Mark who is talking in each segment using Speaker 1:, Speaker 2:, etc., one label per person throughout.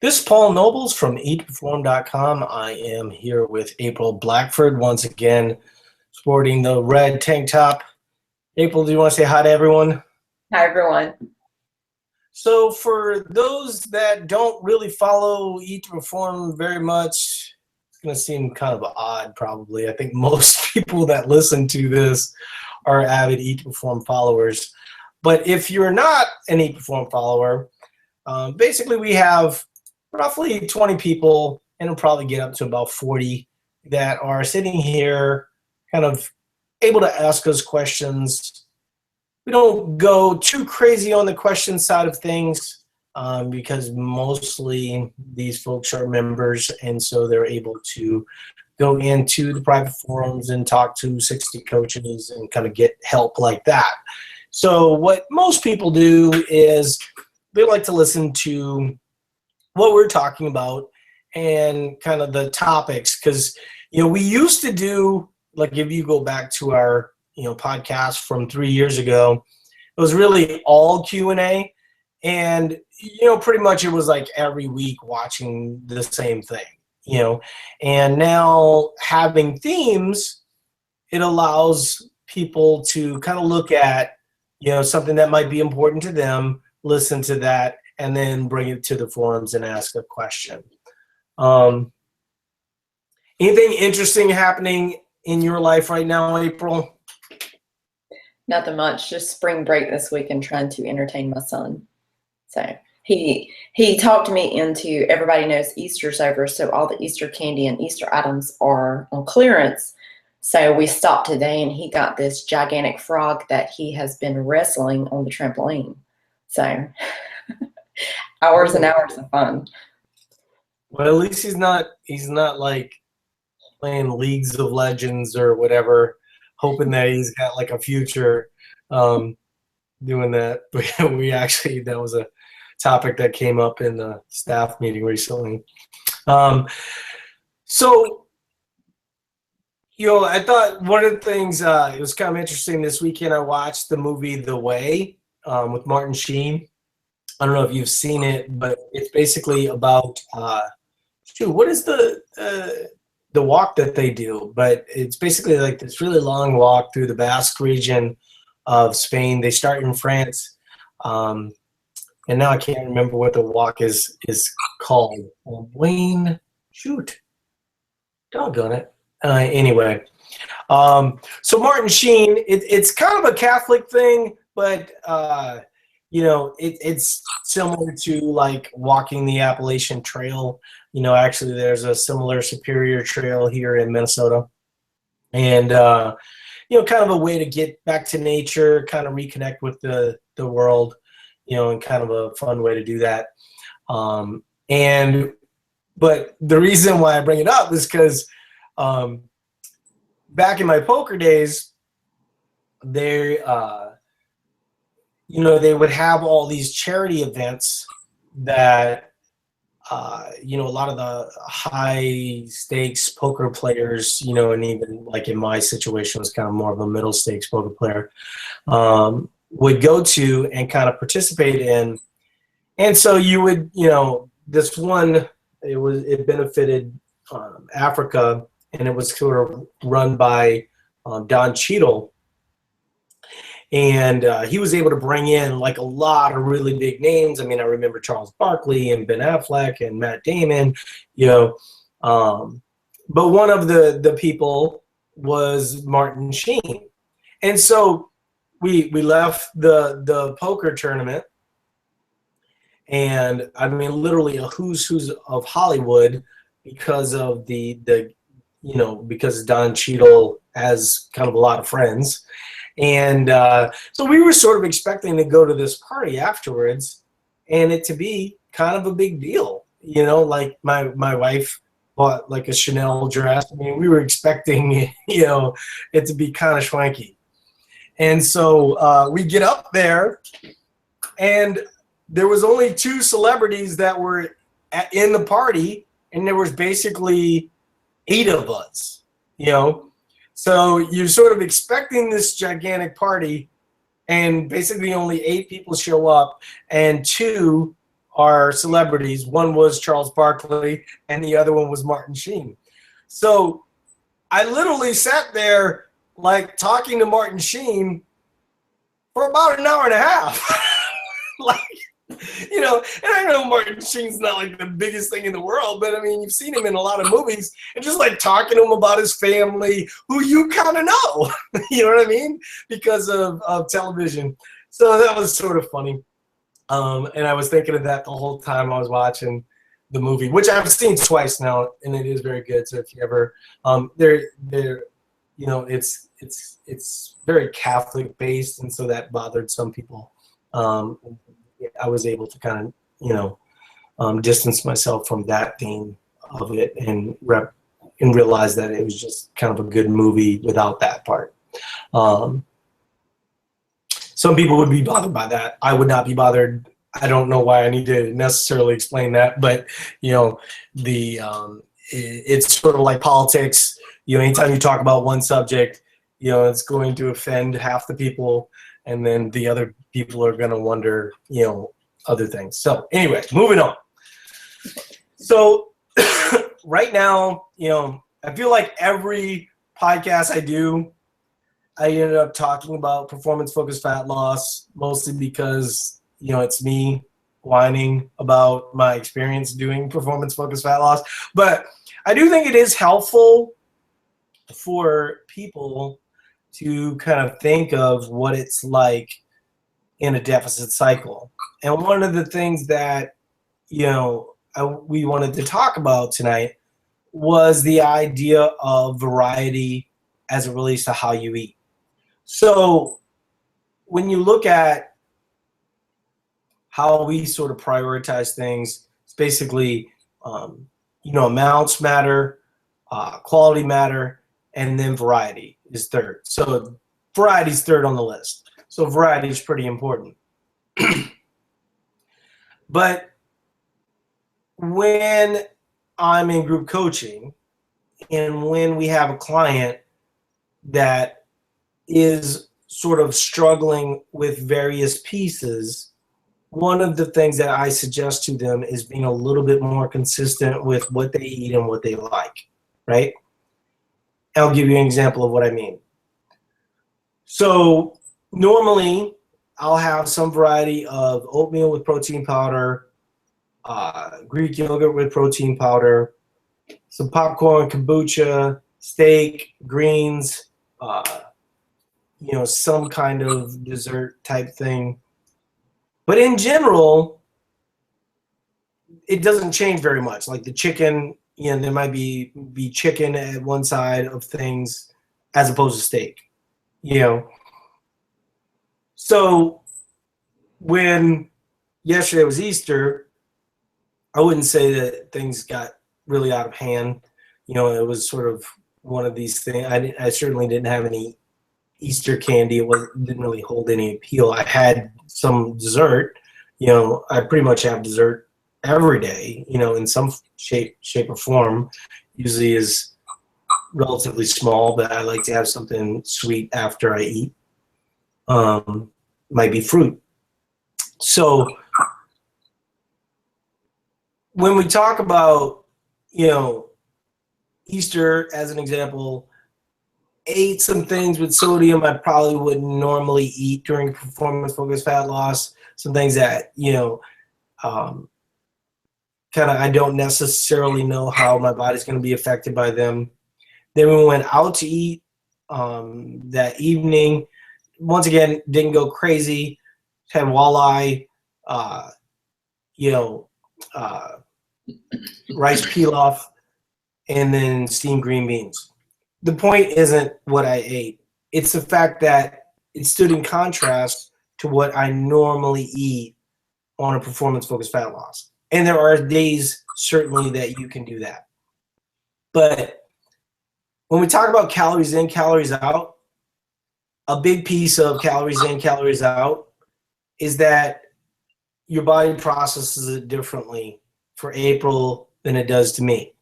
Speaker 1: This is Paul Nobles from eatperform.com. I am here with April Blackford once again, sporting the red tank top. April, do you want to say hi to everyone?
Speaker 2: Hi, everyone.
Speaker 1: So for those that don't really follow Eat to Perform very much, it's going to seem kind of odd probably. I think most people that listen to this are avid Eat to Perform followers. But if you're not an Eat to Perform follower, basically we have roughly 20 people, and it'll probably get up to about 40 that are sitting here kind of able to ask us questions. We don't go too crazy on the question side of things because mostly these folks are members, and so they're able to go into the private forums and talk to 60 coaches and kind of get help like that. So what most people do is they like to listen to what we're talking about and kind of the topics, because we used to do, like, if you go back to our podcast from 3 years ago, it was really all Q&A, and pretty much it was like every week watching the same thing, and now having themes, it allows people to kind of look at something that might be important to them, listen to that, and then bring it to the forums and ask a question. Anything interesting happening in your life right now, April?
Speaker 2: Nothing much, just spring break this week and trying to entertain my son. So he talked me into, everybody knows Easter's over, so all the Easter candy and Easter items are on clearance. So we stopped today and he got this gigantic frog that he has been wrestling on the trampoline. So hours and hours of fun.
Speaker 1: Well, at least he's not like playing Leagues of Legends or whatever, hoping that he's got like a future doing that. But that was a topic that came up in the staff meeting recently. So I thought one of the things, it was kind of interesting this weekend. I watched the movie The Way with Martin Sheen. I don't know if you've seen it, but it's basically about what is the walk that they do? But it's basically like this really long walk through the Basque region of Spain. They start in France, and now I can't remember what the walk is called. Wayne, doggone it. Anyway, so Martin Sheen, it's kind of a Catholic thing, but it's similar to like walking the Appalachian Trail. Actually, there's a similar Superior Trail here in Minnesota, and kind of a way to get back to nature, kind of reconnect with the world, and kind of a fun way to do that. But the reason why I bring it up is because back in my poker days, they would have all these charity events that, a lot of the high stakes poker players, and even like in my situation was kind of more of a middle stakes poker player, would go to and kind of participate in. And so you would, this one, it benefited Africa, and it was sort of run by Don Cheadle. And he was able to bring in like a lot of really big names. I mean, I remember Charles Barkley and Ben Affleck and Matt Damon, but one of the people was Martin Sheen. And so we left the poker tournament, and I mean, literally a who's of Hollywood, because of because Don Cheadle has kind of a lot of friends. And so we were sort of expecting to go to this party afterwards and it to be kind of a big deal. Like my wife bought like a Chanel dress. I mean, we were expecting, it to be kind of schwanky. And so we get up there, and there was only 2 celebrities that were in the party, and there was basically 8 of us, So you're sort of expecting this gigantic party, and basically only 8 people show up, and 2 are celebrities. One was Charles Barkley, and the other one was Martin Sheen. So I literally sat there like talking to Martin Sheen for about an hour and a half. Like, and I know Martin Sheen's not like the biggest thing in the world, but I mean, you've seen him in a lot of movies, and just like talking to him about his family, who you kind of know, you know what I mean? Because of television. So that was sort of funny. And I was thinking of that the whole time I was watching the movie, which I've seen twice now, and it is very good. So if you ever, it's very Catholic based, and so that bothered some people. I was able to kind of, distance myself from that theme of it and realize that it was just kind of a good movie without that part. Some people would be bothered by that. I would not be bothered. I don't know why I need to necessarily explain that, but it's sort of like politics. Anytime you talk about one subject, it's going to offend half the people, and then the other people are going to wonder, other things. So anyway, moving on. So right now, I feel like every podcast I do, I ended up talking about performance-focused fat loss, mostly because, it's me whining about my experience doing performance-focused fat loss. But I do think it is helpful for people to kind of think of what it's like in a deficit cycle. And one of the things that, we wanted to talk about tonight was the idea of variety as it relates to how you eat. So when you look at how we sort of prioritize things, it's basically, amounts matter, quality matter, and then variety is third. So variety is third on the list. So variety is pretty important. But when I'm in group coaching and when we have a client that is sort of struggling with various pieces, one of the things that I suggest to them is being a little bit more consistent with what they eat and what they like, right? I'll give you an example of what I mean. So normally I'll have some variety of oatmeal with protein powder, Greek yogurt with protein powder, some popcorn, kombucha, steak, greens, some kind of dessert type thing. But in general, it doesn't change very much. Like the chicken, there might be chicken at one side of things as opposed to steak, So when yesterday was Easter, I wouldn't say that things got really out of hand. It was sort of one of these things. I certainly didn't have any Easter candy. Didn't really hold any appeal. I had some dessert. I pretty much have dessert every day, in some shape or form. Usually is relatively small, but I like to have something sweet after I eat. Might be fruit. So when we talk about, Easter as an example, ate some things with sodium I probably wouldn't normally eat during performance-focused fat loss. Some things that, I don't necessarily know how my body's going to be affected by them. Then we went out to eat that evening. Once again, didn't go crazy. Had walleye, rice pilaf, and then steamed green beans. The point isn't what I ate. It's the fact that it stood in contrast to what I normally eat on a performance-focused fat loss. And there are days, certainly, that you can do that. But when we talk about calories in, calories out, a big piece of calories in, calories out is that your body processes it differently for April than it does to me.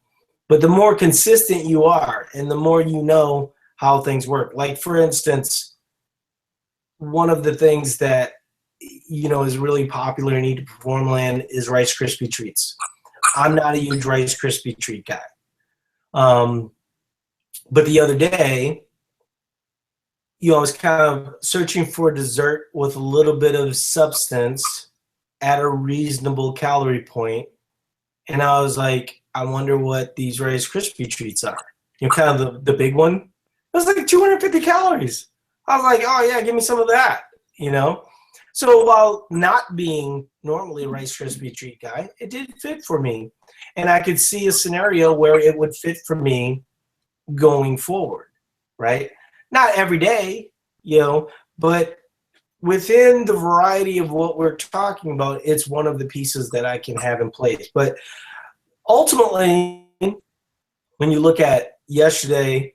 Speaker 1: But the more consistent you are and the more you know how things work. Like, for instance, one of the things that is really popular in Eat to Perform land is Rice Krispie treats. I'm not a huge Rice Krispie treat guy. But the other day, I was kind of searching for a dessert with a little bit of substance at a reasonable calorie point. And I was like, I wonder what these Rice Krispie treats are. Kind of the big one. It was like 250 calories. I was like, oh yeah, give me some of that, So while not being normally a Rice Krispie treat guy, it did fit for me. And I could see a scenario where it would fit for me going forward, right? Not every day, but within the variety of what we're talking about, it's one of the pieces that I can have in place. But ultimately, when you look at yesterday,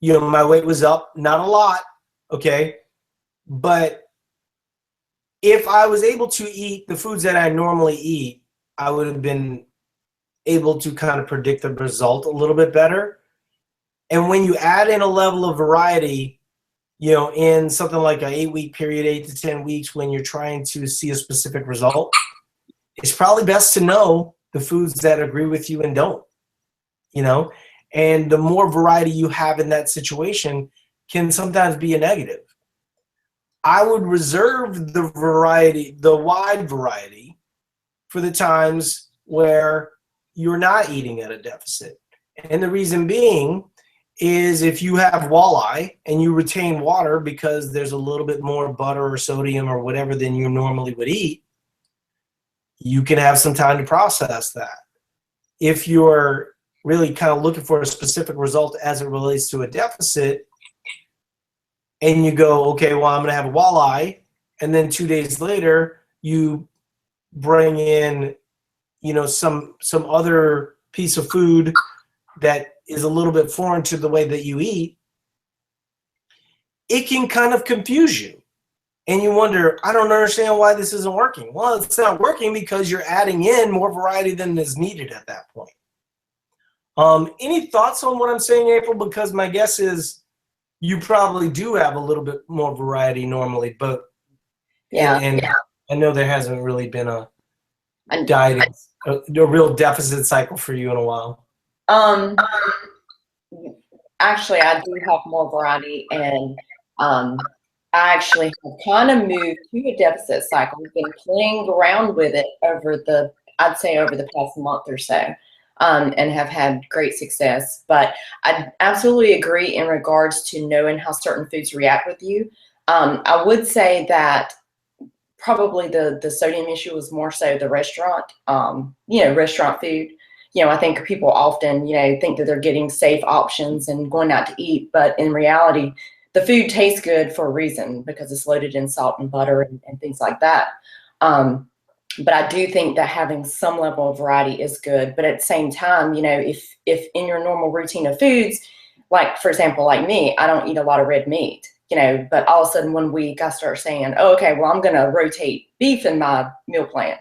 Speaker 1: my weight was up, not a lot, okay? But if I was able to eat the foods that I normally eat, I would have been able to kind of predict the result a little bit better. And when you add in a level of variety, in something like an 8-week period, 8 to 10 weeks, when you're trying to see a specific result, it's probably best to know the foods that agree with you and don't, and the more variety you have in that situation can sometimes be a negative. I would reserve the wide variety, for the times where you're not eating at a deficit. And the reason being is if you have walleye and you retain water because there's a little bit more butter or sodium or whatever than you normally would eat, you can have some time to process that. If you're really kind of looking for a specific result as it relates to a deficit, and you go, okay, well, I'm going to have a walleye, and then 2 days later you bring in, some other piece of food that is a little bit foreign to the way that you eat, it can kind of confuse you. And you wonder, I don't understand why this isn't working. Well, it's not working because you're adding in more variety than is needed at that point. Any thoughts on what I'm saying, April? Because my guess is you probably do have a little bit more variety normally, but and I know there hasn't really been a real deficit cycle for you in a while.
Speaker 2: Actually, I do have more variety, and I actually have kind of moved to a deficit cycle. I've been playing around with it over the past month or so, and have had great success. But I absolutely agree in regards to knowing how certain foods react with you. I would say that probably the sodium issue was more so the restaurant, restaurant food. I think people often, think that they're getting safe options and going out to eat, but in reality, the food tastes good for a reason because it's loaded in salt and butter and things like that. But I do think that having some level of variety is good. But at the same time, if in your normal routine of foods, like for example, like me, I don't eat a lot of red meat, but all of a sudden 1 week I start saying, oh, okay, well, I'm going to rotate beef in my meal plan.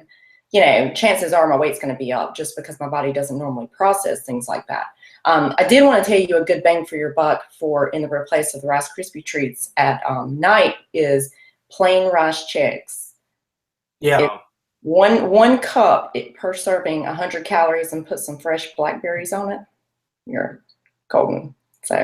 Speaker 2: Chances are my weight's going to be up just because my body doesn't normally process things like that. I did want to tell you a good bang for your buck in the replace of the Rice Krispie treats at night is plain rice Chex.
Speaker 1: Yeah.
Speaker 2: One cup per serving, 100 calories, and put some fresh blackberries on it. You're golden. So.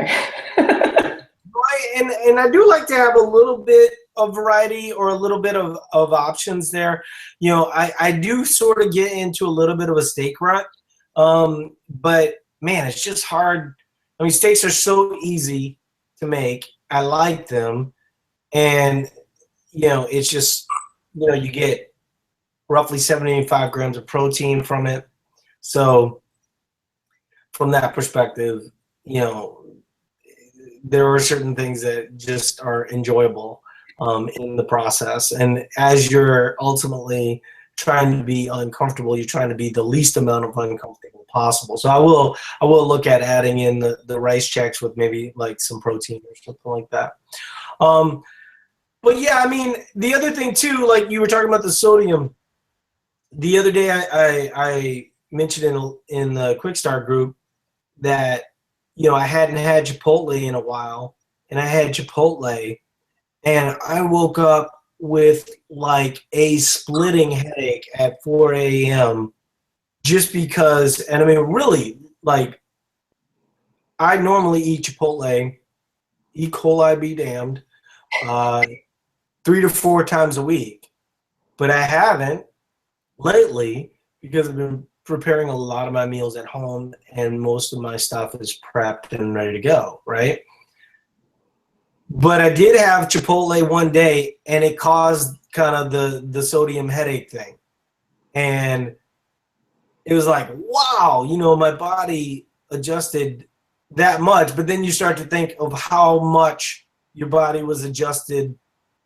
Speaker 1: Right, and I do like to have a little bit of variety or a little bit of options there. I do sort of get into a little bit of a steak rut, but man, it's just hard. I mean, steaks are so easy to make. I like them, and it's just you get roughly 75 grams of protein from it. So from that perspective, there are certain things that just are enjoyable in the process. And as you're ultimately trying to be uncomfortable, you're trying to be the least amount of uncomfortable possible. So I will look at adding in the Rice Chex with maybe like some protein or something like that. But yeah, I mean, the other thing too, like you were talking about the sodium. The other day I mentioned in the Quick Start group that I hadn't had Chipotle in a while, and I had Chipotle, and I woke up with like a splitting headache at 4 a.m. just because, and I mean, really, like, I normally eat Chipotle, E. coli be damned, 3 to 4 times a week, but I haven't lately because I've been preparing a lot of my meals at home and most of my stuff is prepped and ready to go, right? But I did have Chipotle one day and it caused kind of the sodium headache thing. And it was like, wow, you know, my body adjusted that much. But then you start to think of how much your body was adjusted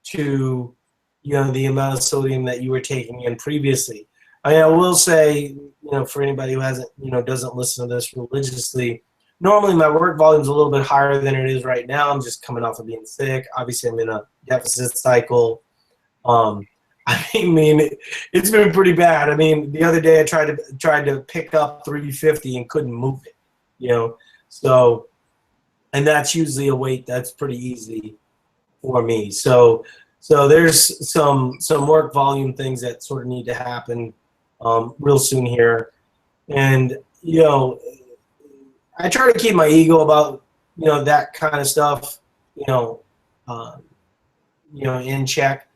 Speaker 1: to, you know, the amount of sodium that you were taking in previously. I mean, I will say, you know, for anybody who hasn't, you know, doesn't listen to this religiously, normally my work volume is a little bit higher than it is right now. I'm just coming off of being sick. Obviously, I'm in a deficit cycle. I mean, it's been pretty bad. I mean, the other day I tried to pick up 350 and couldn't move it, you know. So, and that's usually a weight that's pretty easy for me. So there's some work volume things that sort of need to happen real soon here. And, you know, I try to keep my ego about, you know, that kind of stuff, uh, in check.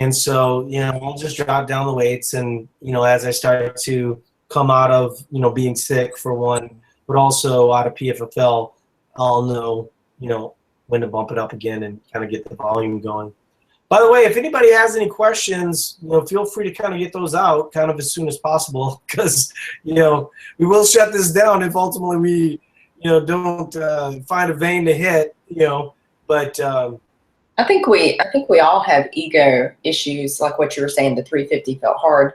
Speaker 1: And so, you know, I'll just drop down the weights and, you know, as I start to come out of, you know, being sick for one, but also out of PFFL, I'll know, you know, when to bump it up again and kind of get the volume going. By the way, if anybody has any questions, you know, feel free to kind of get those out kind of as soon as possible because, you know, we will shut this down if ultimately we, you know, don't find a vein to hit, you know, but
Speaker 2: I think we all have ego issues, like what you were saying. The 350 felt hard.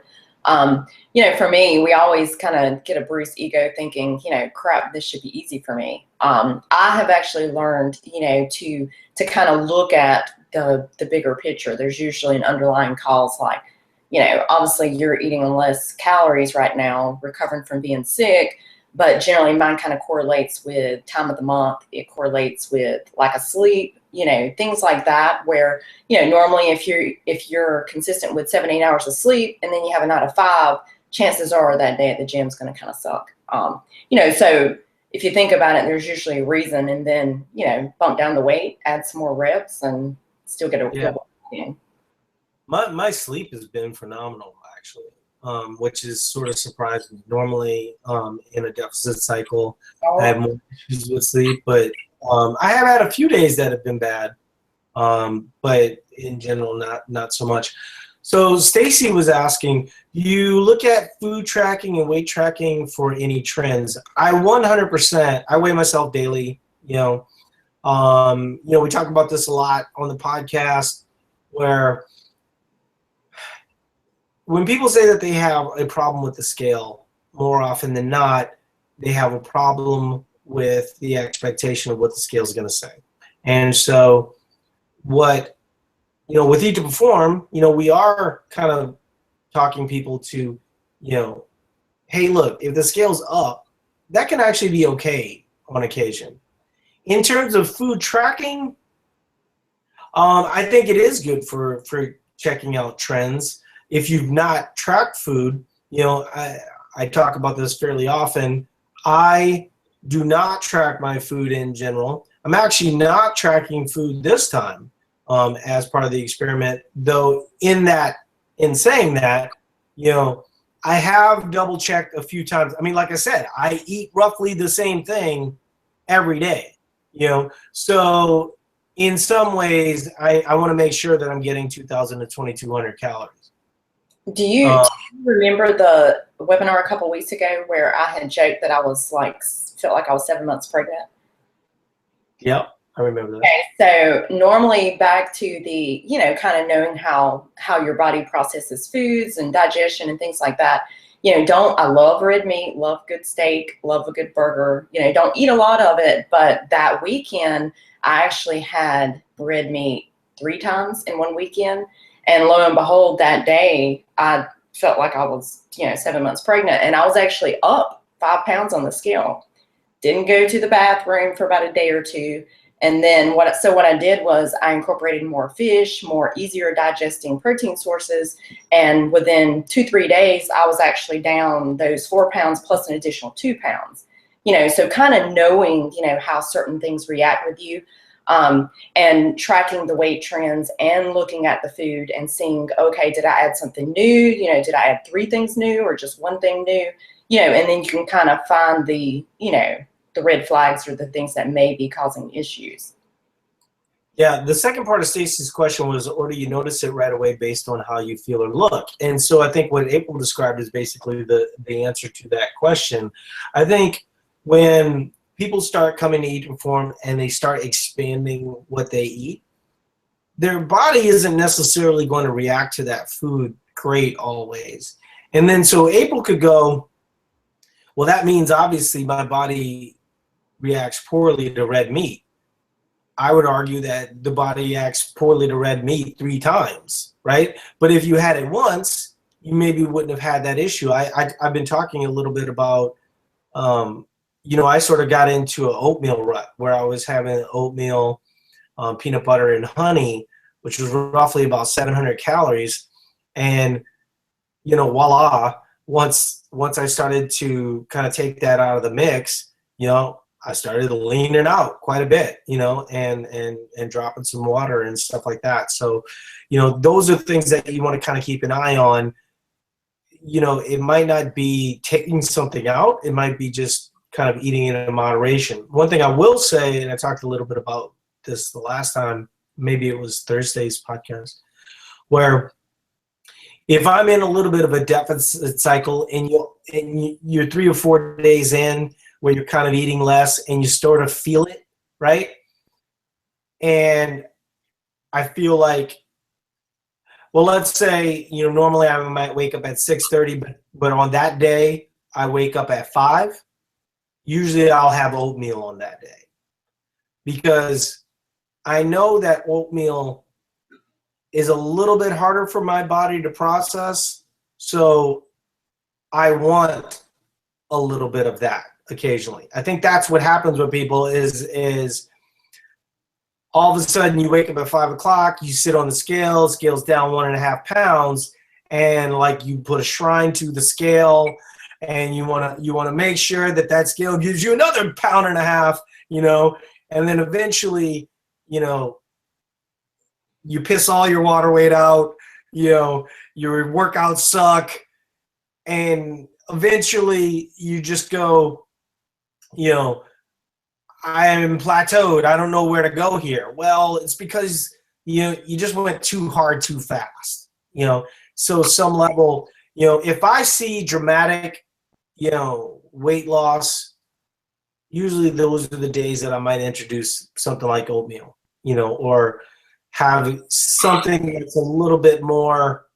Speaker 2: You know, for me, we always kind of get a bruised ego, thinking, you know, crap, this should be easy for me. I have actually learned, you know, to kind of look at the bigger picture. There's usually an underlying cause, like, you know, obviously you're eating less calories right now, recovering from being sick. But generally, mine kind of correlates with time of the month. It correlates with lack of sleep, you know, things like that. Where, you know, normally if you're consistent with 7-8 hours of sleep, and then you have a 9 to 5, chances are that day at the gym is going to kind of suck. You know, so if you think about it, there's usually a reason, and then, you know, bump down the weight, add some more reps, and still get a
Speaker 1: yeah.
Speaker 2: in.
Speaker 1: My sleep has been phenomenal, actually, which is sort of surprising. Normally, in a deficit cycle, I have more issues with sleep, but I have had a few days that have been bad, but in general, not so much. So Stacy was asking, do you look at food tracking and weight tracking for any trends? I 100%. I weigh myself daily. You know, we talk about this a lot on the podcast, where when people say that they have a problem with the scale, more often than not, they have a problem with the expectation of what the scale is going to say. And so what, you know, with Eat to Perform, you know, we are kind of talking people to, you know, hey, look, if the scale's up, that can actually be okay on occasion. In terms of food tracking, I think it is good for checking out trends. If you've not tracked food, you know, I talk about this fairly often. I do not track my food in general. I'm actually not tracking food this time as part of the experiment, though in saying that, you know, I have double checked a few times. I mean, like I said, I eat roughly the same thing every day, you know, so in some ways I want to make sure that I'm getting 2,000 to 2,200 calories.
Speaker 2: Do you remember the webinar a couple weeks ago where I had joked that I was felt like I was 7 months pregnant?
Speaker 1: Yep, I remember that.
Speaker 2: Okay, so normally back to the, you know, kind of knowing how your body processes foods and digestion and things like that. You know, I love red meat, love good steak, love a good burger. You know, don't eat a lot of it, but that weekend I actually had red meat 3 times in one weekend. And lo and behold, that day I felt like I was, you know, 7 months pregnant, and I was actually up 5 pounds on the scale. Didn't go to the bathroom for about a day or two. And then what I did was I incorporated more fish, more easier digesting protein sources. And within 2-3 days, I was actually down those 4 pounds plus an additional 2 pounds. So kind of knowing, how certain things react with you, and tracking the weight trends and looking at the food and seeing, okay, did I add something new? Did I add 3 things new or just 1 thing new? And then you can kind of find the red flags or the things that may be causing issues.
Speaker 1: Yeah, the second part of Stacey's question was, or do you notice it right away based on how you feel or look? And so I think what April described is basically the answer to that question. I think when people start coming to Eat to Perform and they start expanding what they eat, their body isn't necessarily going to react to that food great always. And then so April could go, well, that means obviously my body reacts poorly to red meat. I would argue that the body reacts poorly to red meat 3 times, right? But if you had it once, you maybe wouldn't have had that issue. I've been talking a little bit about, I sort of got into an oatmeal rut where I was having oatmeal, peanut butter, and honey, which was roughly about 700 calories. And, voila, once I started to kind of take that out of the mix, I started leaning out quite a bit, and dropping some water and stuff like that. So, those are things that you want to kind of keep an eye on. It might not be taking something out. It might be just kind of eating it in moderation. One thing I will say, and I talked a little bit about this the last time, maybe it was Thursday's podcast, where if I'm in a little bit of a deficit cycle and you're 3 or 4 days in where you're kind of eating less and you sort of feel it, right? And I feel like, well, let's say, normally I might wake up at 6:30, but on that day I wake up at 5. Usually I'll have oatmeal on that day because I know that oatmeal is a little bit harder for my body to process. So I want a little bit of that occasionally. I think that's what happens with people is all of a sudden you wake up at 5 o'clock, you sit on the scales down 1.5 pounds, and like you put a shrine to the scale, and you want to make sure that scale gives you another 1.5 pounds, and then eventually, you piss all your water weight out, your workouts suck, and eventually you just go, I am plateaued. I don't know where to go here. Well, it's because you just went too hard too fast. So some level, if I see dramatic, weight loss, usually those are the days that I might introduce something like oatmeal, or have something that's a little bit more,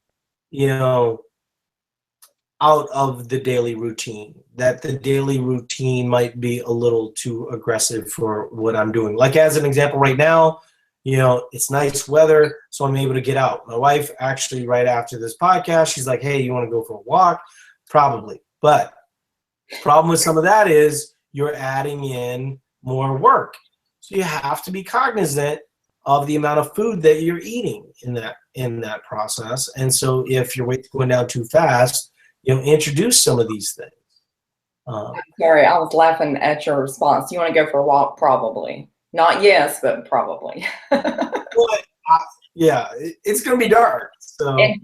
Speaker 1: out of the daily routine, that the daily routine might be a little too aggressive for what I'm doing. Like as an example right now, it's nice weather, so I'm able to get out. My wife actually right after this podcast, she's like, hey, you want to go for a walk? Probably. But the problem with some of that is you're adding in more work. So you have to be cognizant of the amount of food that you're eating in that process. And so if your weight's going down too fast, introduce some of these things.
Speaker 2: Sorry, I was laughing at your response. You want to go for a walk? Probably. Not yes, but probably.
Speaker 1: Yeah, it's going to be dark. So.
Speaker 2: And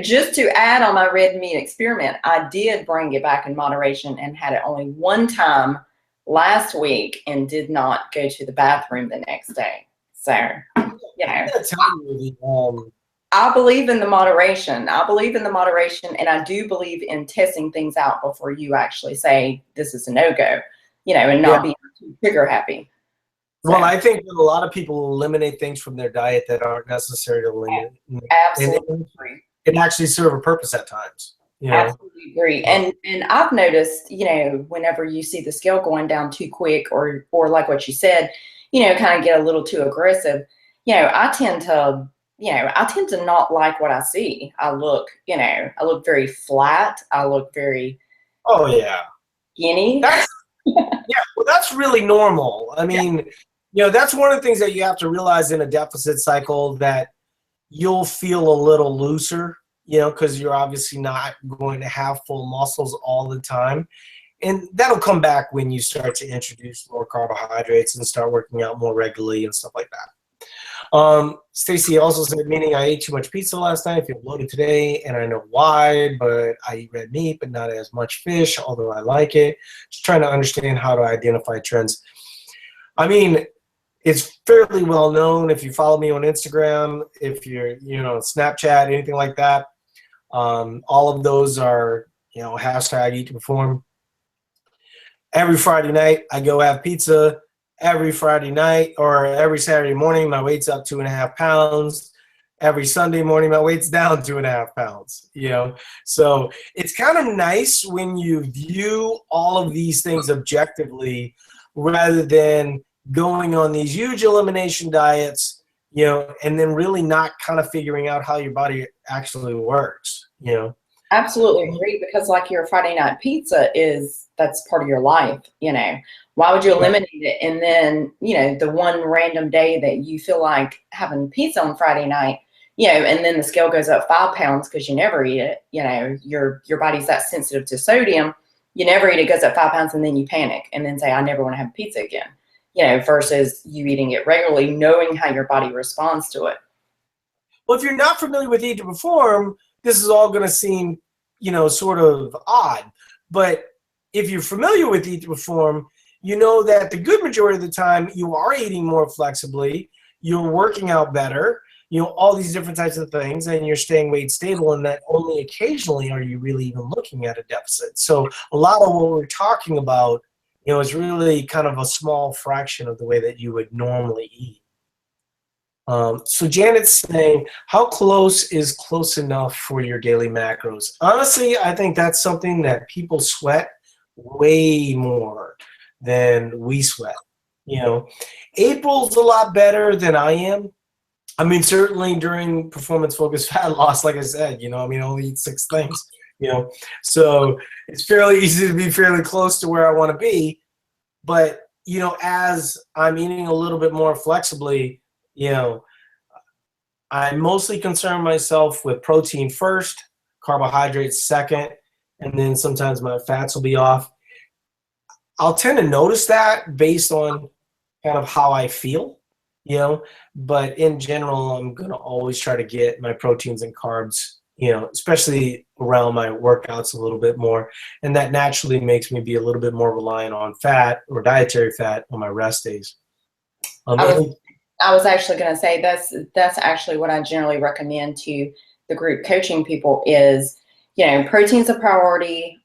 Speaker 2: just to add on my red meat experiment, I did bring it back in moderation and had it only 1 time last week and did not go to the bathroom the next day. So, I believe in the moderation. And I do believe in testing things out before you actually say this is a no-go, and not be too trigger happy. So.
Speaker 1: Well, I think that a lot of people eliminate things from their diet that aren't necessary to eliminate.
Speaker 2: Absolutely.
Speaker 1: It can actually serve a purpose at times.
Speaker 2: Absolutely agree. And I've noticed, whenever you see the scale going down too quick or like what you said, kind of get a little too aggressive, I tend to not like what I see. I look very flat. I look very skinny.
Speaker 1: Well, that's really normal. I mean, that's one of the things that you have to realize in a deficit cycle, that you'll feel a little looser, because you're obviously not going to have full muscles all the time. And that'll come back when you start to introduce more carbohydrates and start working out more regularly and stuff like that. Stacy also said, meaning I ate too much pizza last night. I feel bloated today, and I know why, but I eat red meat, but not as much fish, although I like it. Just trying to understand how to identify trends. I mean, it's fairly well known if you follow me on Instagram, if you're, Snapchat, anything like that. All of those are, hashtag Eat to Perform. Every Friday night, I go have pizza. Every Friday night or every Saturday morning, my weight's up 2.5 pounds. Every Sunday morning, my weight's down 2.5 pounds. So it's kind of nice when you view all of these things objectively, rather than going on these huge elimination diets, and then really not kind of figuring out how your body actually works.
Speaker 2: Absolutely agree, because like your Friday night pizza that's part of your life. Why would you eliminate it? And then, the one random day that you feel like having pizza on Friday night, and then the scale goes up 5 pounds because you never eat it. Your body's that sensitive to sodium. You never eat it, goes up 5 pounds, and then you panic and then say, I never want to have pizza again. Versus you eating it regularly, knowing how your body responds to it.
Speaker 1: Well, if you're not familiar with Eat to Perform, this is all going to seem, sort of odd. But if you're familiar with Eat to Perform, you know that the good majority of the time you are eating more flexibly, you're working out better, all these different types of things, and you're staying weight stable, and that only occasionally are you really even looking at a deficit. So a lot of what we're talking about, is really kind of a small fraction of the way that you would normally eat. So Janet's saying, how close is close enough for your daily macros? Honestly, I think that's something that people sweat way more than we sweat. April's a lot better than I am. I mean, certainly during performance-focused fat loss, like I said, I only eat 6 things, So it's fairly easy to be fairly close to where I want to be. But, as I'm eating a little bit more flexibly, I mostly concern myself with protein first, carbohydrates second, and then sometimes my fats will be off. I'll tend to notice that based on kind of how I feel, but in general, I'm going to always try to get my proteins and carbs, especially around my workouts a little bit more. And that naturally makes me be a little bit more reliant on fat or dietary fat on my rest days.
Speaker 2: I was actually going to say that's actually what I generally recommend to the group coaching people is, protein's a priority.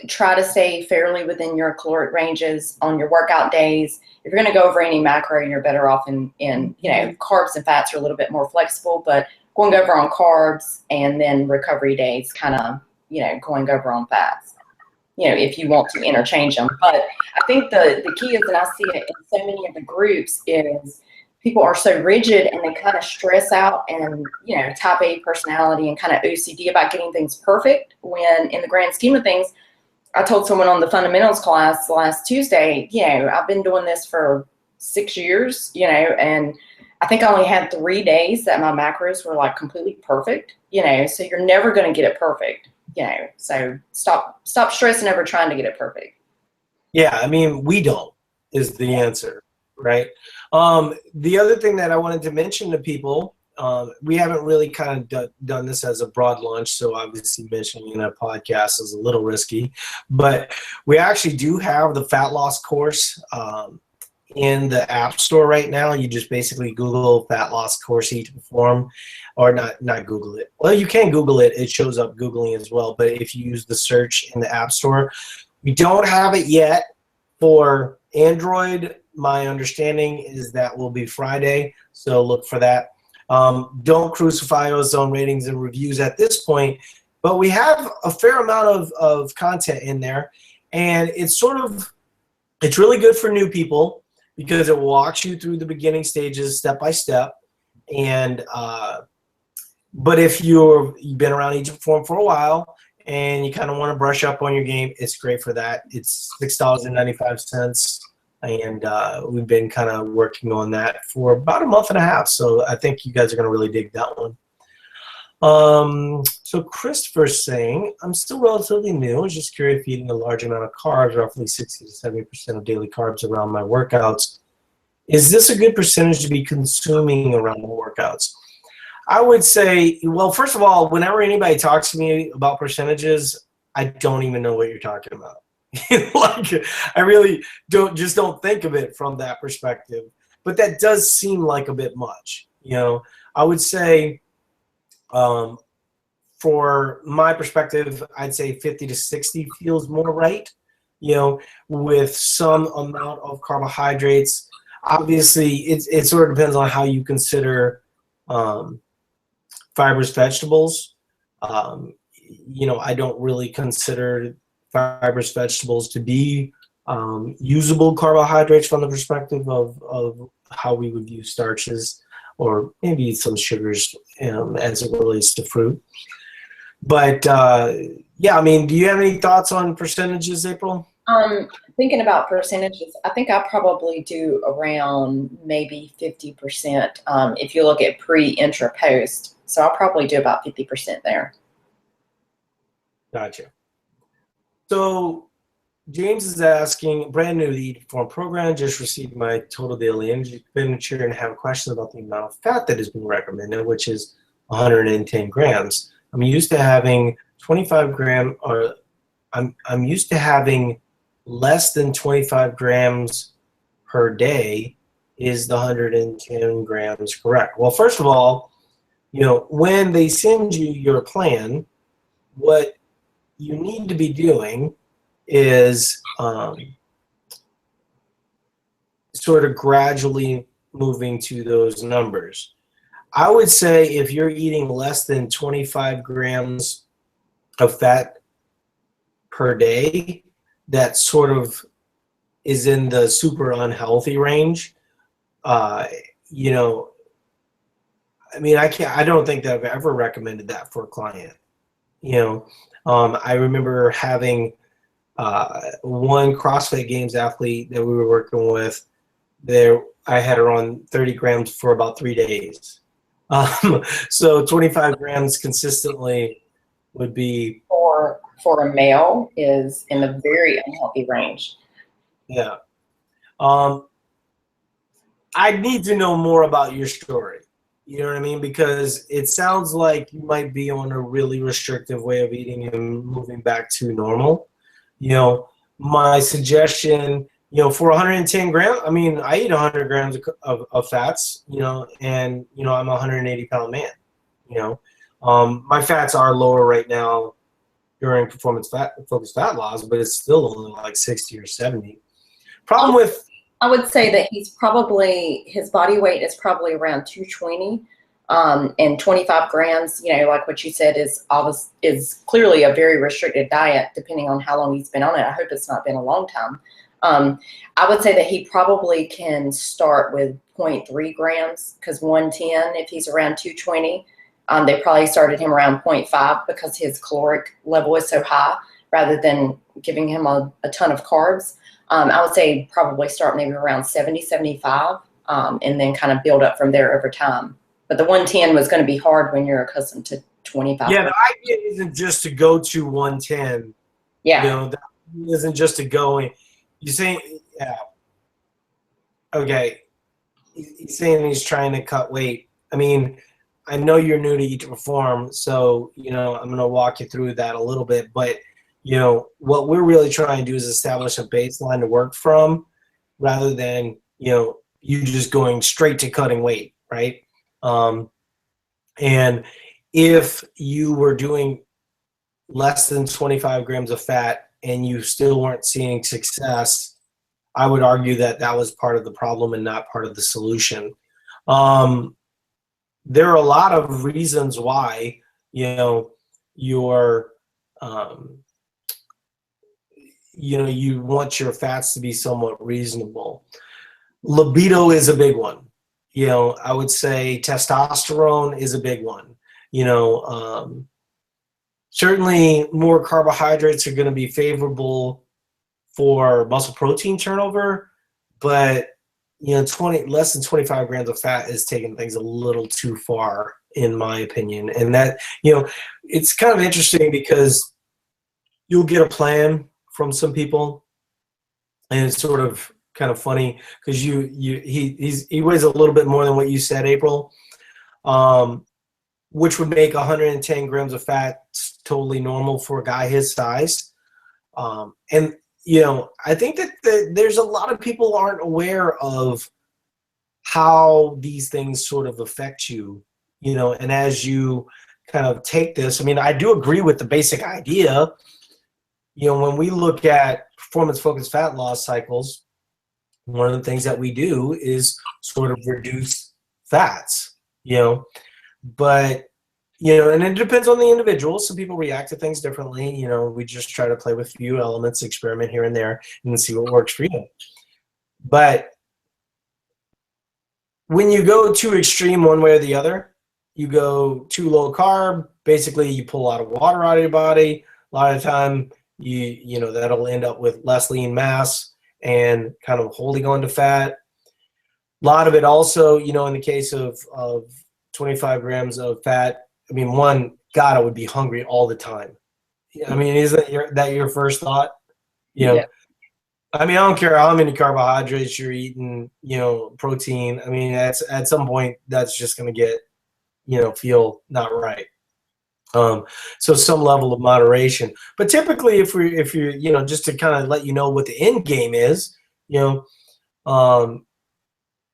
Speaker 2: Try to stay fairly within your caloric ranges on your workout days. If you're going to go over any macro, you're better off in carbs and fats are a little bit more flexible, but going over on carbs and then recovery days, kind of, going over on fats, if you want to interchange them. But I think the key is, and I see it in so many of the groups, is people are so rigid and they kind of stress out and, type A personality and kind of OCD about getting things perfect, when in the grand scheme of things, I told someone on the fundamentals class last Tuesday, I've been doing this for 6 years, and I think I only had 3 days that my macros were like completely perfect, so you're never going to get it perfect, so stop stressing over trying to get it perfect.
Speaker 1: Yeah. I mean, we don't is the answer. Right. The other thing that I wanted to mention to people, we haven't really kind of done this as a broad launch, so obviously mentioning in a podcast is a little risky, but we actually do have the fat loss course in the App Store right now. You just basically Google fat loss course Eat to Perform, or not Google it. Well, you can Google it. It shows up Googling as well, but if you use the search in the App Store, we don't have it yet for Android. My understanding is that will be Friday, so look for that. Don't crucify ozone ratings and reviews at this point, but we have a fair amount of content in there, and it's really good for new people because it walks you through the beginning stages step by step. And but if you've been around Eat to Perform for a while and you kind of want to brush up on your game, it's great for that. It's $6.95. And we've been kind of working on that for about a month and a half. So I think you guys are going to really dig that one. So Christopher's saying, I'm still relatively new. I was just curious if eating a large amount of carbs, roughly 60 to 70% of daily carbs around my workouts. Is this a good percentage to be consuming around the workouts? I would say, well, first of all, whenever anybody talks to me about percentages, I don't even know what you're talking about. Like, I really don't think of it from that perspective. But that does seem like a bit much. I would say, for my perspective, I'd say 50 to 60 feels more right. With some amount of carbohydrates. Obviously, it sort of depends on how you consider fibrous vegetables. I don't really consider fibrous vegetables to be usable carbohydrates from the perspective of how we would view starches, or maybe some sugars as it relates to fruit. But yeah, I mean, do you have any thoughts on percentages, April?
Speaker 2: Thinking about percentages, I think I probably do around maybe 50%. If you look at pre, intra, post, so I'll probably do about 50% there.
Speaker 1: Gotcha. So James is asking, brand new to the Eat to Perform program, just received my total daily energy expenditure and have questions about the amount of fat that has been recommended, which is 110 grams. I'm used to having 25 gram, or I'm used to having less than 25 grams per day. Is the 110 grams correct? Well, first of all, when they send you your plan, what you need to be doing is sort of gradually moving to those numbers. I would say if you're eating less than 25 grams of fat per day, that sort of is in the super unhealthy range. I mean, I don't think that I've ever recommended that for a client. I remember having one CrossFit Games athlete that we were working with. I had her on 30 grams for about 3 days. So 25 grams consistently would be,
Speaker 2: for a male, is in the very unhealthy range.
Speaker 1: Yeah. I need to know more about your story. You know what I mean? Because it sounds like you might be on a really restrictive way of eating and moving back to normal. My suggestion, for 110 grams, I mean, I eat 100 grams of fats, and, I'm a 180-pound man, my fats are lower right now during focused fat loss, but it's still only like 60 or 70. Problem with,
Speaker 2: I would say that his body weight is probably around 220, and 25 grams, like what you said, is clearly a very restricted diet, depending on how long he's been on it. I hope it's not been a long time. I would say that he probably can start with 0.3 grams, because 110, if he's around 220, they probably started him around 0.5 because his caloric level is so high, rather than giving him a ton of carbs. I would say probably start maybe around 70, 75, and then kind of build up from there over time. But the 110 was going to be hard when you're accustomed to 25.
Speaker 1: Yeah, the idea isn't just to go to 110.
Speaker 2: Yeah.
Speaker 1: That isn't just to go in. You're saying, yeah. Okay. He's saying he's trying to cut weight. I mean, I know you're new to Eat to Perform, so, I'm going to walk you through that a little bit. But, what we're really trying to do is establish a baseline to work from, rather than, you just going straight to cutting weight, right? And if you were doing less than 25 grams of fat and you still weren't seeing success, I would argue that that was part of the problem and not part of the solution. There are a lot of reasons why, you want your fats to be somewhat reasonable. Libido is a big one. I would say testosterone is a big one. Certainly more carbohydrates are going to be favorable for muscle protein turnover, but less than 25 grams of fat is taking things a little too far, in my opinion. And that, it's kind of interesting because you'll get a plan from some people, and it's sort of kind of funny because he weighs a little bit more than what you said, April, which would make 110 grams of fat totally normal for a guy his size. And I think that there's a lot of people aren't aware of how these things sort of affect you, and as you kind of take this, I mean, I do agree with the basic idea. When we look at performance-focused fat loss cycles, one of the things that we do is sort of reduce fats, but and it depends on the individual. Some people react to things differently. We just try to play with a few elements, experiment here and there, and see what works for you. But when you go too extreme one way or the other, you go too low carb, basically you pull a lot of water out of your body. A lot of the time, that'll end up with less lean mass and kind of holding on to fat. A lot of it also, in the case of 25 grams of fat, I mean, God, I would be hungry all the time. I mean, isn't that your first thought?
Speaker 2: Yeah.
Speaker 1: I mean, I don't care how many carbohydrates you're eating, protein. I mean, at some point, that's just going to get, feel not right. So some level of moderation. But typically, if you're, just to kind of let you know what the end game is,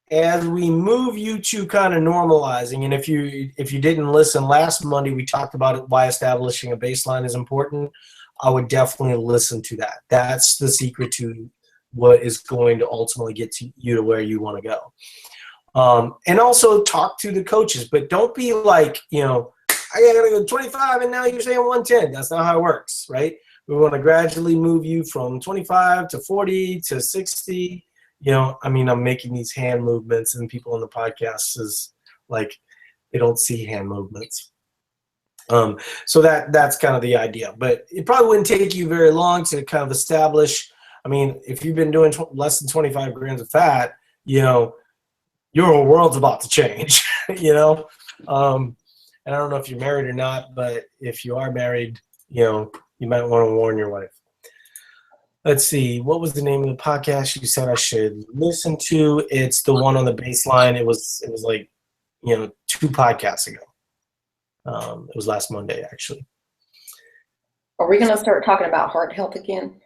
Speaker 1: as we move you to kind of normalizing, and if you didn't listen last Monday, we talked about it, why establishing a baseline is important. I would definitely listen to that. That's the secret to what is going to ultimately get you to where you want to go. And also talk to the coaches, but don't be like, I gotta go 25 and now you're saying 110. That's not how it works, right? We want to gradually move you from 25 to 40 to 60. I mean, I'm making these hand movements, and people on the podcast is like, they don't see hand movements. So that's kind of the idea. But it probably wouldn't take you very long to kind of establish. I mean, if you've been doing less than 25 grams of fat, your whole world's about to change, And I don't know if you're married or not, but if you are married, you might want to warn your wife. Let's see, what was the name of the podcast you said I should listen to? It's the one on the baseline. It was like, 2 podcasts ago. It was last Monday, actually.
Speaker 2: Are we going to start talking about heart health again?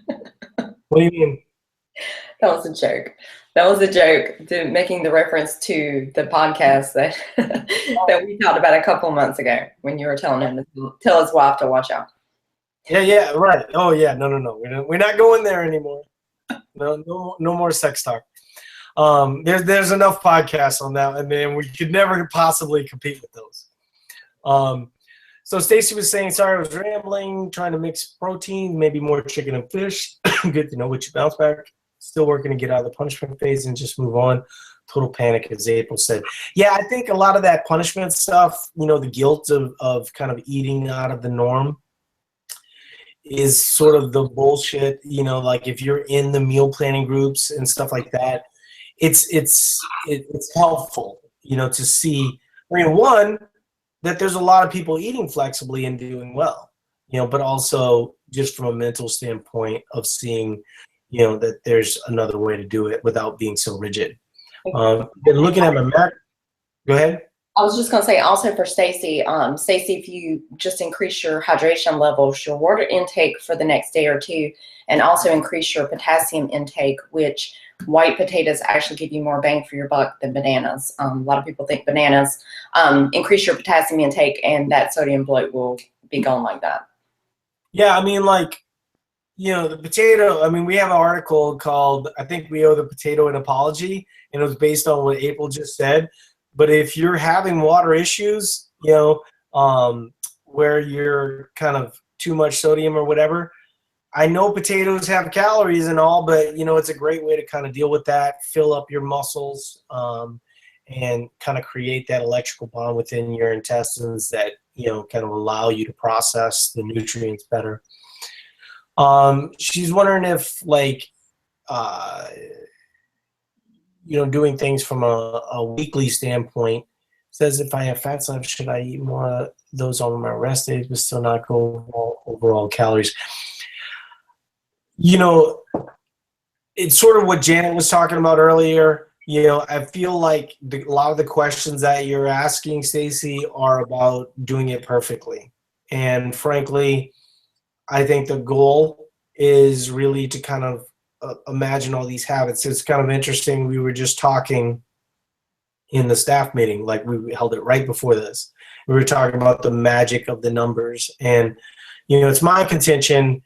Speaker 1: What do you mean?
Speaker 2: That was a joke. That was a joke, making the reference to the podcast that that we talked about a couple of months ago when you were telling him to tell his wife to watch out.
Speaker 1: Yeah, right. Oh, yeah, no. We're not going there anymore. No more sex talk. There's enough podcasts on that, and then we could never possibly compete with those. So Stacy was saying, sorry, I was rambling, trying to mix protein, maybe more chicken and fish. Good to know what you bounce back. Still working to get out of the punishment phase and just move on. Total panic, as April said. Yeah, I think a lot of that punishment stuff, the guilt of kind of eating out of the norm is sort of the bullshit, like if you're in the meal planning groups and stuff like that, it's helpful, to see, I mean, one, that there's a lot of people eating flexibly and doing well, but also just from a mental standpoint of seeing, that there's another way to do it without being so rigid. Looking at my map, go ahead.
Speaker 2: I was just going to say also for Stacy, if you just increase your hydration levels, your water intake for the next day or two, and also increase your potassium intake, which white potatoes actually give you more bang for your buck than bananas. A lot of people think bananas. Increase your potassium intake, and that sodium bloat will be gone like that.
Speaker 1: Yeah, I mean, like, the potato, I mean, we have an article called, I think we owe the potato an apology, and it was based on what April just said. But if you're having water issues, where you're kind of too much sodium or whatever, I know potatoes have calories and all, but, it's a great way to kind of deal with that, fill up your muscles, and kind of create that electrical bond within your intestines that, kind of allow you to process the nutrients better. She's wondering if, like, doing things from a weekly standpoint. Says if I have fats left, should I eat more of those on my rest days but still not go overall calories? It's sort of what Janet was talking about earlier. I feel like a lot of the questions that you're asking, Stacy, are about doing it perfectly. And frankly, I think the goal is really to kind of imagine all these habits. It's kind of interesting. We were just talking in the staff meeting, like we held it right before this. We were talking about the magic of the numbers. And, it's my contention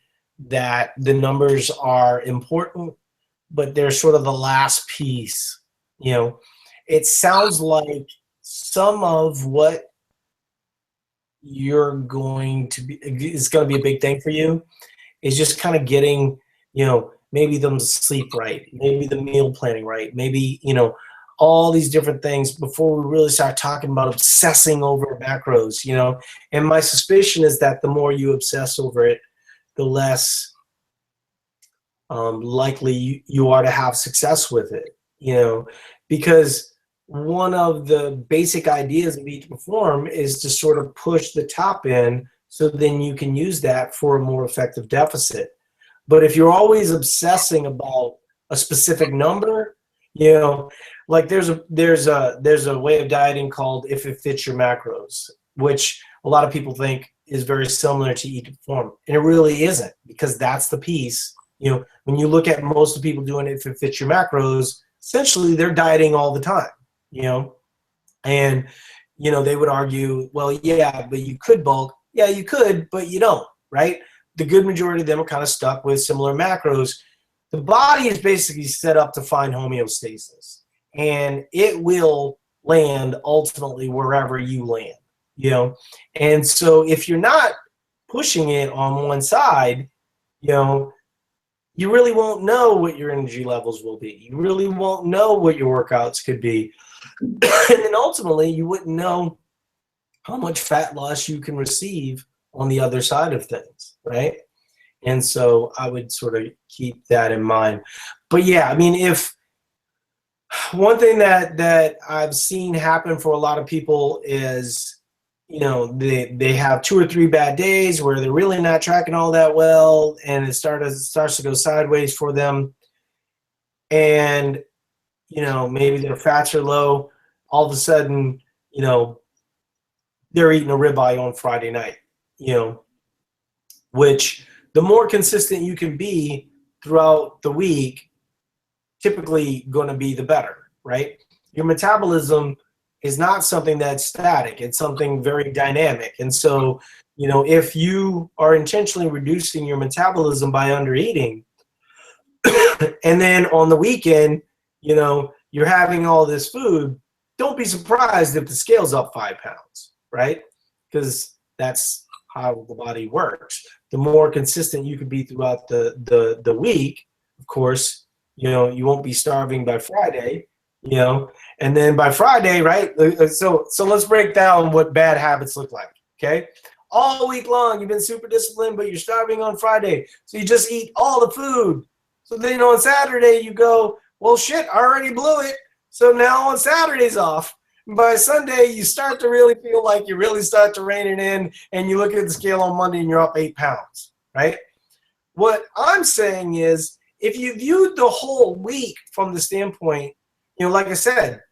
Speaker 1: that the numbers are important, but they're sort of the last piece. It sounds like some of what you're going to be is going to be a big thing for you is just kind of getting, maybe them to sleep right, maybe the meal planning right, maybe, all these different things before we really start talking about obsessing over macros, And my suspicion is that the more you obsess over it, the less likely you are to have success with it, because one of the basic ideas of Eat to Perform is to sort of push the top in so then you can use that for a more effective deficit. But if you're always obsessing about a specific number, like there's a way of dieting called If It Fits Your Macros, which a lot of people think is very similar to Eat to Perform, and it really isn't, because that's the piece. When you look at most of the people doing If It Fits Your Macros, essentially they're dieting all the time, and they would argue, well, yeah, but you could bulk. Yeah, you could, but you don't, right? The good majority of them are kind of stuck with similar macros. The body is basically set up to find homeostasis, and it will land ultimately wherever you land, And so if you're not pushing it on one side, you really won't know what your energy levels will be. You really won't know what your workouts could be. And then ultimately, you wouldn't know how much fat loss you can receive on the other side of things, right? And so I would sort of keep that in mind. But yeah, I mean, if one thing that I've seen happen for a lot of people is, they have 2 or 3 bad days where they're really not tracking all that well, and it starts to go sideways for them. And, maybe their fats are low. All of a sudden, they're eating a ribeye on Friday night, which the more consistent you can be throughout the week, typically going to be the better, right? Your metabolism is not something that's static. It's something very dynamic. And so, if you are intentionally reducing your metabolism by undereating, and then on the weekend, you're having all this food, don't be surprised if the scale's up 5 pounds, right? Because that's how the body works. The more consistent you can be throughout the week, of course, you won't be starving by Friday, and then by Friday, right? So let's break down what bad habits look like, okay? All week long, you've been super disciplined, but you're starving on Friday. So you just eat all the food. So then on Saturday, you go, well, shit, I already blew it. So now on Saturday's off. By Sunday, you start to really feel like you really start to rein it in, and you look at the scale on Monday and you're up 8 pounds, right? What I'm saying is, if you viewed the whole week from the standpoint, like I said,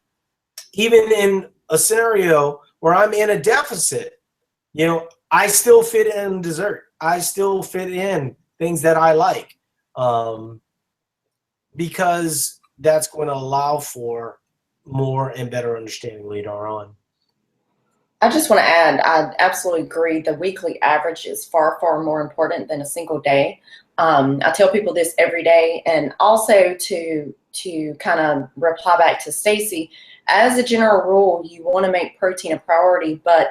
Speaker 1: even in a scenario where I'm in a deficit, I still fit in dessert. I still fit in things that I like, because that's going to allow for more and better understanding later on.
Speaker 2: I just want to add, I absolutely agree. The weekly average is far, far more important than a single day. I tell people this every day, and also to kind of reply back to Stacy, as a general rule, you want to make protein a priority, but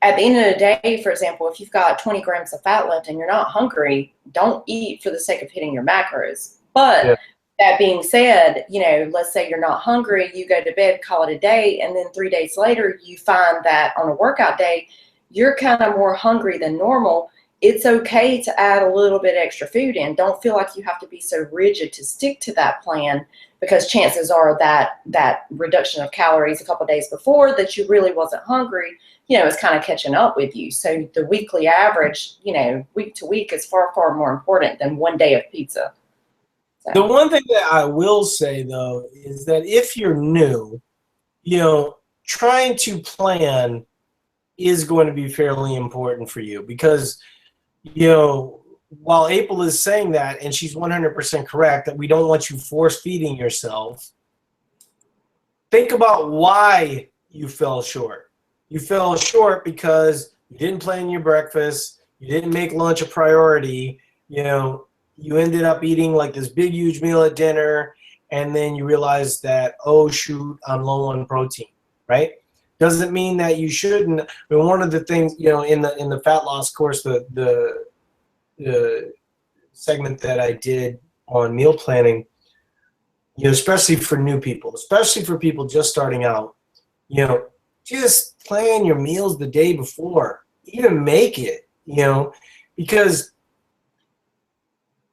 Speaker 2: at the end of the day, for example, if you've got 20 grams of fat left and you're not hungry, don't eat for the sake of hitting your macros. But that being said, let's say you're not hungry, you go to bed, call it a day, and then 3 days later, you find that on a workout day, you're kind of more hungry than normal. it's okay to add a little bit extra food in. Don't feel like you have to be so rigid to stick to that plan, because chances are that that reduction of calories a couple of days before that you really wasn't hungry, is kind of catching up with you. So the weekly average, week to week is far, far more important than one day of pizza. So.
Speaker 1: The one thing that I will say, though, is that if you're new, trying to plan is going to be fairly important for you, because, while April is saying that, and she's 100% correct, that we don't want you force feeding yourself, think about why you fell short. You fell short because you didn't plan your breakfast, you didn't make lunch a priority, you ended up eating like this big, huge meal at dinner, and then you realize that, oh, shoot, I'm low on protein, right? Doesn't mean that you shouldn't. I mean, one of the things, in the fat loss course, the segment that I did on meal planning, especially for new people, especially for people just starting out, just plan your meals the day before, even make it, because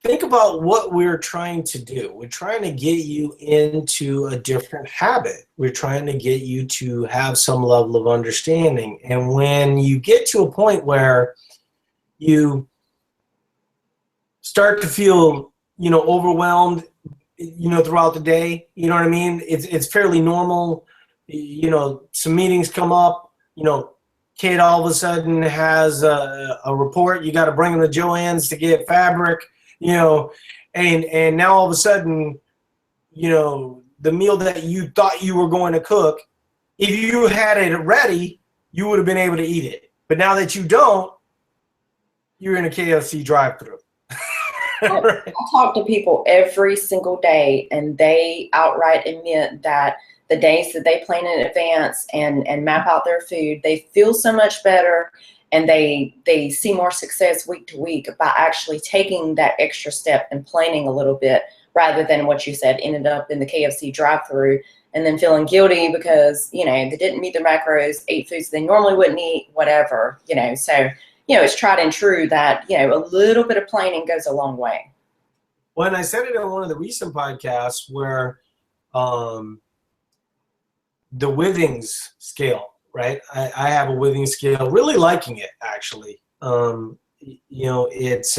Speaker 1: think about what we're trying to do. We're trying to get you into a different habit. We're trying to get you to have some level of understanding. And when you get to a point where you start to feel, overwhelmed, throughout the day, you know what I mean? It's fairly normal. Some meetings come up, Kate all of a sudden has a report. You got to bring them to Joann's to get fabric. And now all of a sudden, the meal that you thought you were going to cook, if you had it ready, you would have been able to eat it. But now that you don't, you're in a KFC drive-thru.
Speaker 2: I talk to people every single day, and they outright admit that the days that they plan in advance and map out their food, they feel so much better. And they see more success week to week by actually taking that extra step and planning a little bit, rather than what you said, ended up in the KFC drive-thru and then feeling guilty because, they didn't meet their macros, ate foods they normally wouldn't eat, whatever, So, it's tried and true that, a little bit of planning goes a long way.
Speaker 1: When I said it on one of the recent podcasts where the Withings scale, right? I have a Withings scale, really liking it, actually. It's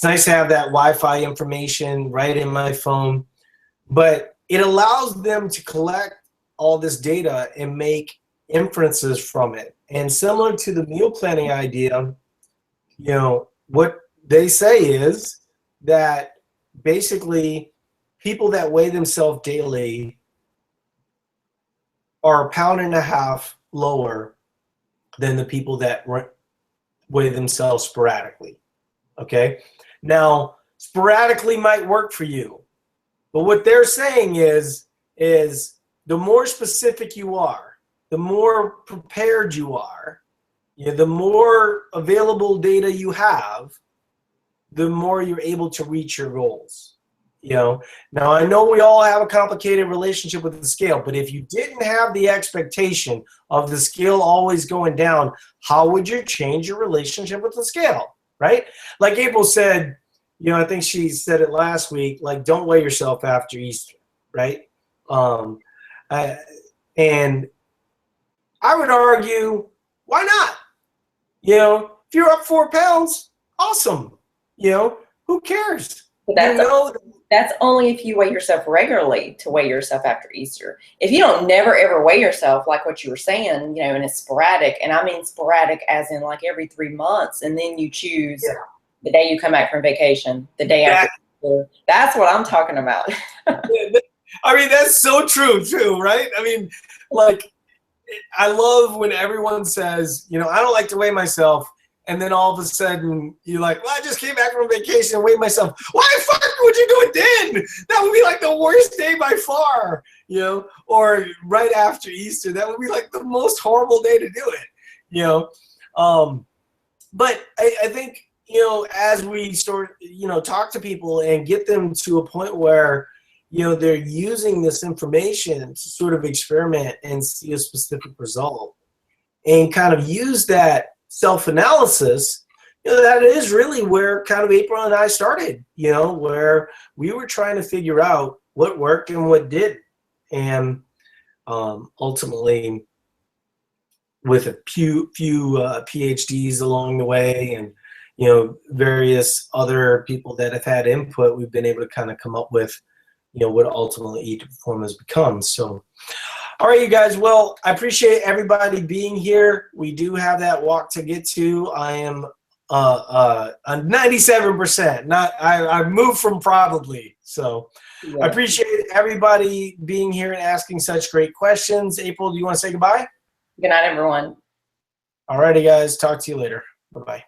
Speaker 1: nice to have that Wi-Fi information right in my phone, but it allows them to collect all this data and make inferences from it. And similar to the meal planning idea, what they say is that basically people that weigh themselves daily are 1.5 pounds lower than the people that weigh themselves sporadically. Okay? Now, sporadically might work for you, but what they're saying is the more specific you are, the more prepared you are, the more available data you have, the more you're able to reach your goals. Now I know we all have a complicated relationship with the scale, but if you didn't have the expectation of the scale always going down, how would you change your relationship with the scale, right? Like April said, I think she said it last week, like, don't weigh yourself after Easter, right? And I would argue, why not? If you're up 4 pounds, awesome. Who cares?
Speaker 2: But that's only if you weigh yourself regularly to weigh yourself after Easter. If you don't never ever weigh yourself, like what you were saying, and it's sporadic, and I mean sporadic as in like every 3 months, and then you choose the day you come back from vacation, the day after Easter. That's what I'm talking about.
Speaker 1: I mean, that's so true too, right? I mean, like, I love when everyone says, I don't like to weigh myself. And then all of a sudden, you're like, well, I just came back from vacation and weighed myself. Why the fuck would you do it then? That would be like the worst day by far, or right after Easter. That would be like the most horrible day to do it, But I think, as we start, talk to people and get them to a point where, they're using this information to sort of experiment and see a specific result and kind of use that self-analysis, that is really where kind of April and I started, where we were trying to figure out what worked and what didn't. And ultimately, with a few PhDs along the way and, various other people that have had input, we've been able to kind of come up with, what ultimately Eat to Perform has become. So, all right, you guys. Well, I appreciate everybody being here. We do have that walk to get to. I am a 97%. I moved from probably. So
Speaker 2: Yeah.
Speaker 1: I appreciate everybody being here and asking such great questions. April, do you want to say goodbye?
Speaker 2: Good night, everyone.
Speaker 1: All righty, guys. Talk to you later. Bye-bye.